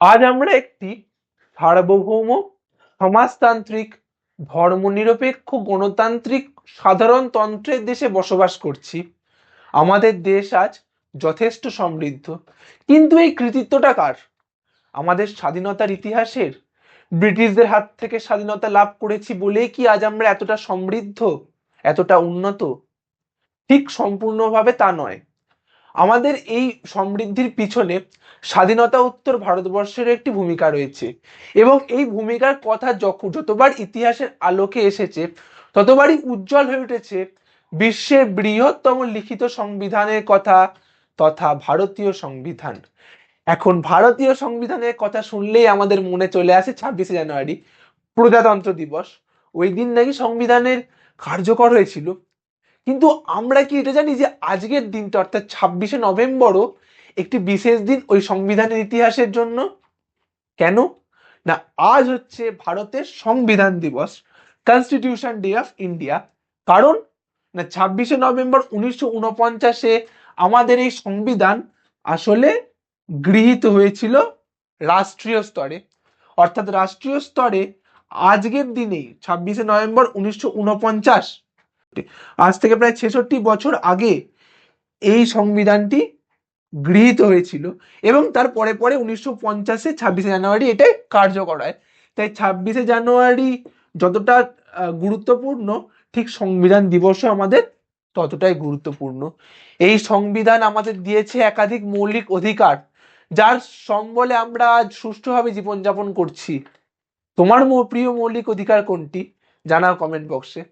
আজ আমরা একটি সার্বভৌম সমাজতান্ত্রিক ধর্মনিরপেক্ষ গণতান্ত্রিক সাধারণতন্ত্রের দেশে বসবাস করছি। আমাদের দেশ আজ যথেষ্ট সমৃদ্ধ, কিন্তু এই কৃতিত্বটা কার? আমাদের স্বাধীনতার ইতিহাসের? ব্রিটিশদের হাত থেকে স্বাধীনতা লাভ করেছি বলেই কি আজ আমরা এতটা সমৃদ্ধ, এতটা উন্নত? ঠিক সম্পূর্ণভাবে তা নয়। আমাদের এই সমৃদ্ধির পিছনে স্বাধীনতা উত্তর ভারতবর্ষের একটি ভূমিকা রয়েছে, এবং এই ভূমিকার কথা যতবার ইতিহাসের আলোকে এসেছে ততবারই উজ্জ্বল হয়ে উঠেছে বিশ্বের বৃহত্তম লিখিত সংবিধানের কথা, তথা ভারতীয় সংবিধান। এখন ভারতীয় সংবিধানের কথা শুনলেই আমাদের মনে চলে আসে 26শে জানুয়ারি, প্রজাতন্ত্র দিবস। ওই দিন নাকি সংবিধানের কার্যকর হয়েছিল। কিন্তু আমরা কি এটা জানি যে আজকের দিনটা অর্থাৎ 26শে নভেম্বরও একটি বিশেষ দিন ওই সংবিধানের ইতিহাসের জন্য? কেন? না, আজ হচ্ছে ভারতের সংবিধান দিবস, কনস্টিটিউশন ডে অফ ইন্ডিয়া। কারণ না, 26শে নভেম্বর 1949-এ আমাদের এই সংবিধান আসলে গৃহীত হয়েছিল রাষ্ট্রীয় স্তরে। অর্থাৎ রাষ্ট্রীয় স্তরে আজকের দিনেই 26শে নভেম্বর 1949, আজ থেকে প্রায় 66 বছর আগে এই সংবিধানটি গৃহীত হয়েছিল, এবং তার পরে পরে 1950-এ 26শে জানুয়ারি এটা কার্যকর হয়। তাই 26শে জানুয়ারি যতটা গুরুত্বপূর্ণ, ঠিক সংবিধান দিবসও আমাদের ততটাই গুরুত্বপূর্ণ। এই সংবিধান আমাদের দিয়েছে একাধিক মৌলিক অধিকার, যার সম্বলে আমরা আজ সুষ্ঠুভাবে জীবনযাপন করছি। তোমার প্রিয় মৌলিক অধিকার কোনটি? জানাও কমেন্ট বক্সে।